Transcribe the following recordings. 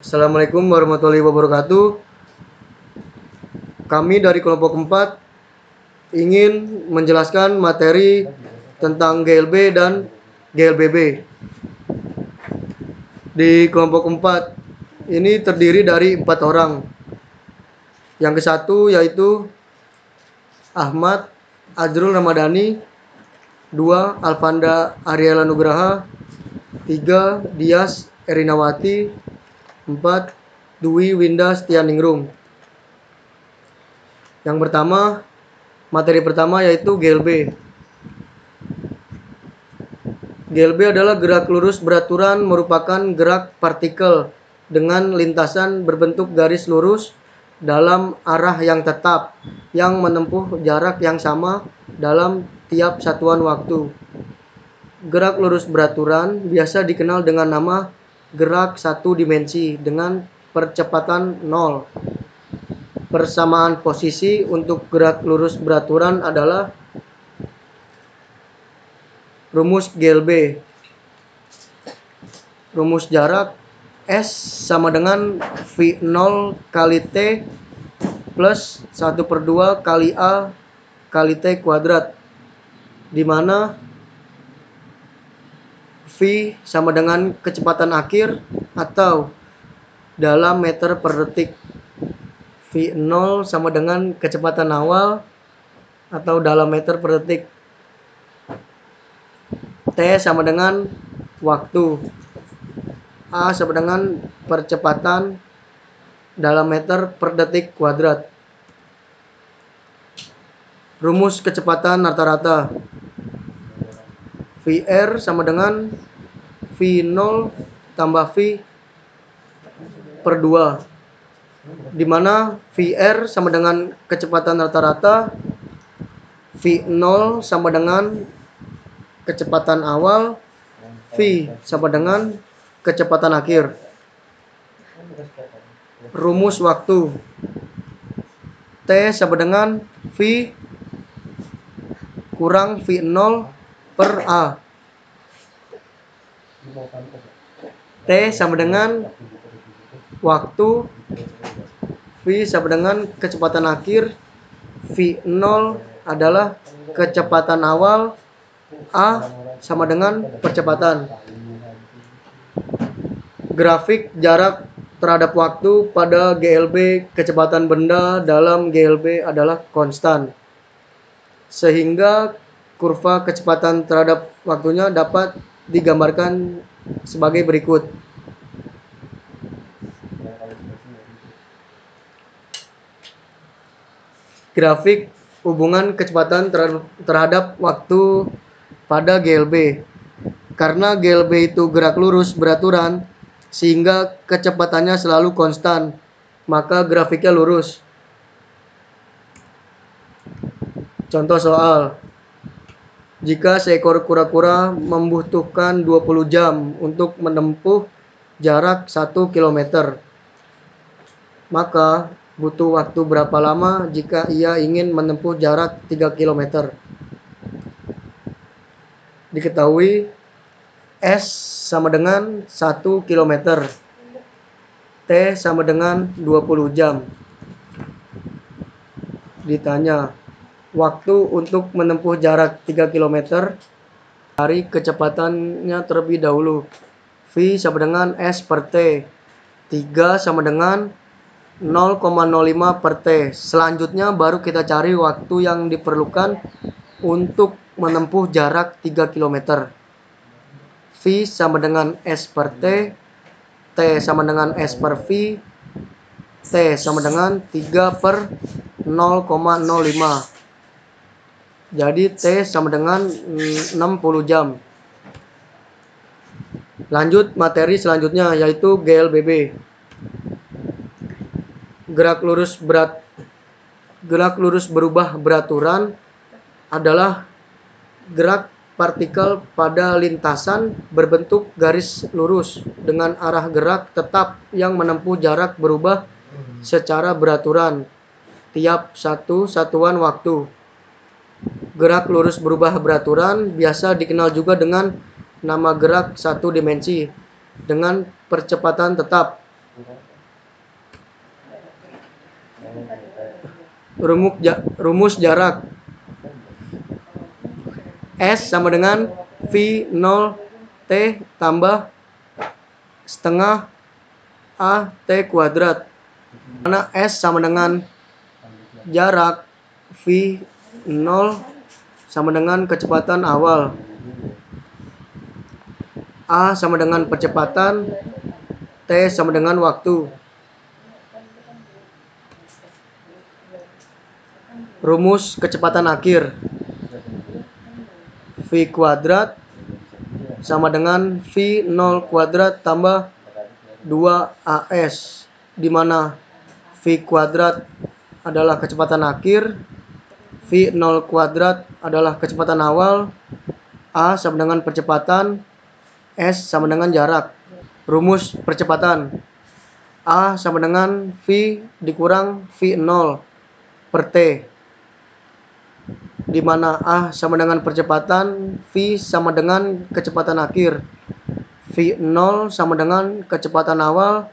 Assalamualaikum warahmatullahi wabarakatuh. Kami dari kelompok 4 ingin menjelaskan materi tentang GLB dan GLBB. Di kelompok 4 ini terdiri dari 4 orang. Yang ke satu yaitu Ahmad Azrul Ramadhani, 2 Alvanda Ariela Nugraha, 3 Dias Erinawati, 4 Dwi Winda Setianingrum. Yang pertama, materi pertama yaitu GLB. GLB adalah gerak lurus beraturan, merupakan gerak partikel dengan lintasan berbentuk garis lurus dalam arah yang tetap yang menempuh jarak yang sama dalam tiap satuan waktu. Gerak lurus beraturan biasa dikenal dengan nama gerak satu dimensi dengan percepatan 0. Persamaan posisi untuk gerak lurus beraturan adalah rumus GLB. Rumus jarak S sama dengan V0 kali T plus 1/2 kali A kali T kuadrat, di mana V sama dengan kecepatan akhir atau dalam meter per detik. V0 sama dengan kecepatan awal atau dalam meter per detik. T sama dengan waktu. A sama dengan percepatan dalam meter per detik kuadrat. Rumus kecepatan rata-rata. VR sama dengan V0 tambah V per 2. Di mana VR sama dengan kecepatan rata-rata, V0 sama dengan kecepatan awal, V sama dengan kecepatan akhir. Rumus waktu. T sama dengan V kurang V0 per A. T sama dengan waktu, V sama dengan kecepatan akhir, V0 adalah kecepatan awal, A sama dengan percepatan. Grafik jarak terhadap waktu pada GLB, kecepatan benda dalam GLB adalah konstan, sehingga kurva kecepatan terhadap waktunya dapat digambarkan sebagai berikut. Grafik hubungan kecepatan terhadap waktu pada GLB. Karena GLB itu gerak lurus beraturan, sehingga kecepatannya selalu konstan, maka grafiknya lurus. Contoh soal. Jika seekor kura-kura membutuhkan 20 jam untuk menempuh jarak 1 km, maka butuh waktu berapa lama jika ia ingin menempuh jarak 3 km? Diketahui S sama dengan 1 km, T sama dengan 20 jam. Ditanya, waktu untuk menempuh jarak 3 km, cari kecepatannya terlebih dahulu. V sama dengan S per T. 3 sama dengan 0,05 per T. Selanjutnya baru kita cari waktu yang diperlukan untuk menempuh jarak 3 km. V sama dengan S per T, T sama dengan S per V, T sama dengan 3 per 0,05. Jadi T sama dengan 60 jam. Lanjut materi selanjutnya yaitu GLBB. Gerak lurus berubah beraturan adalah gerak partikel pada lintasan berbentuk garis lurus dengan arah gerak tetap yang menempuh jarak berubah secara beraturan tiap satu satuan waktu. Gerak lurus berubah beraturan biasa dikenal juga dengan nama gerak satu dimensi dengan percepatan tetap Rumus jarak. S sama dengan V0 T tambah setengah A T kuadrat. Mana S sama dengan jarak, V0 sama dengan kecepatan awal, A sama dengan percepatan, T sama dengan waktu. Rumus kecepatan akhir. V kuadrat sama dengan V0 kuadrat tambah 2AS, di mana V kuadrat adalah kecepatan akhir, V0 kuadrat adalah kecepatan awal, A sama dengan percepatan, S sama dengan jarak. Rumus percepatan. A sama dengan V dikurang V0 per T, di mana A sama dengan percepatan, V sama dengan kecepatan akhir, V0 sama dengan kecepatan awal,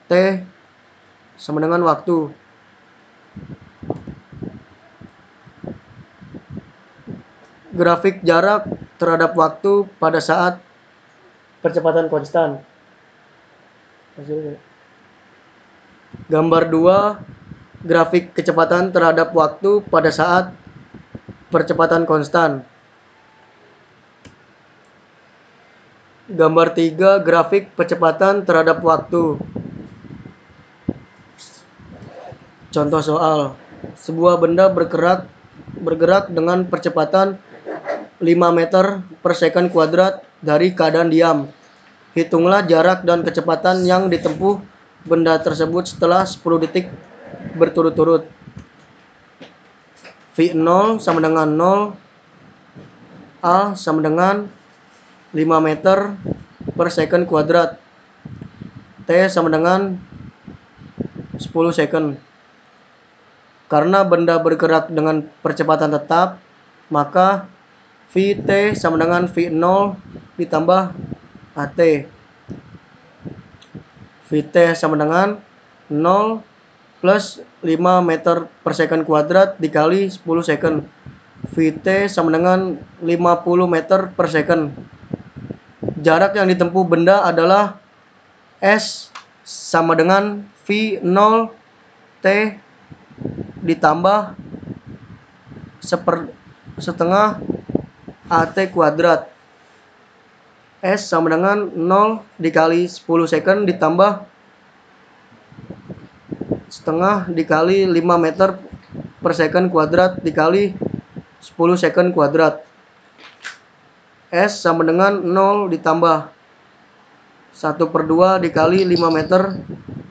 T sama dengan waktu. Grafik jarak terhadap waktu pada saat percepatan konstan. Gambar 2, grafik kecepatan terhadap waktu pada saat percepatan konstan. Gambar 3, grafik percepatan terhadap waktu. Contoh soal. Sebuah benda bergerak dengan percepatan 5 meter per second kuadrat dari keadaan diam. Hitunglah jarak dan kecepatan yang ditempuh benda tersebut setelah 10 detik berturut-turut. V0 sama dengan 0, A sama dengan 5 meter per second kuadrat, T sama dengan 10 second. Karena benda bergerak dengan percepatan tetap, maka Vt sama dengan V0 ditambah At. Vt sama dengan 0 plus 5 meter per second kuadrat dikali 10 second. Vt sama dengan 50 meter per second. Jarak yang ditempuh benda adalah S sama dengan V0 T ditambah setengah At kuadrat. S sama dengan 0 dikali 10 second ditambah setengah dikali 5 meter per second kuadrat dikali 10 second kuadrat. S sama dengan 0 ditambah 1/2 dikali 5 meter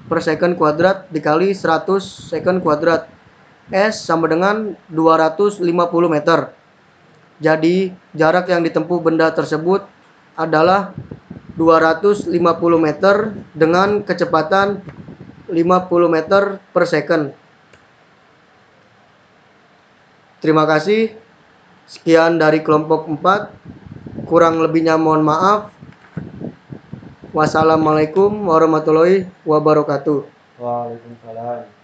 per second kuadrat dikali 100 second kuadrat. S sama dengan 250 meter. Jadi jarak yang ditempuh benda tersebut adalah 250 meter dengan kecepatan 50 meter per second. Terima kasih. Sekian dari kelompok 4. Kurang lebihnya mohon maaf. Wassalamualaikum warahmatullahi wabarakatuh. Waalaikumsalam.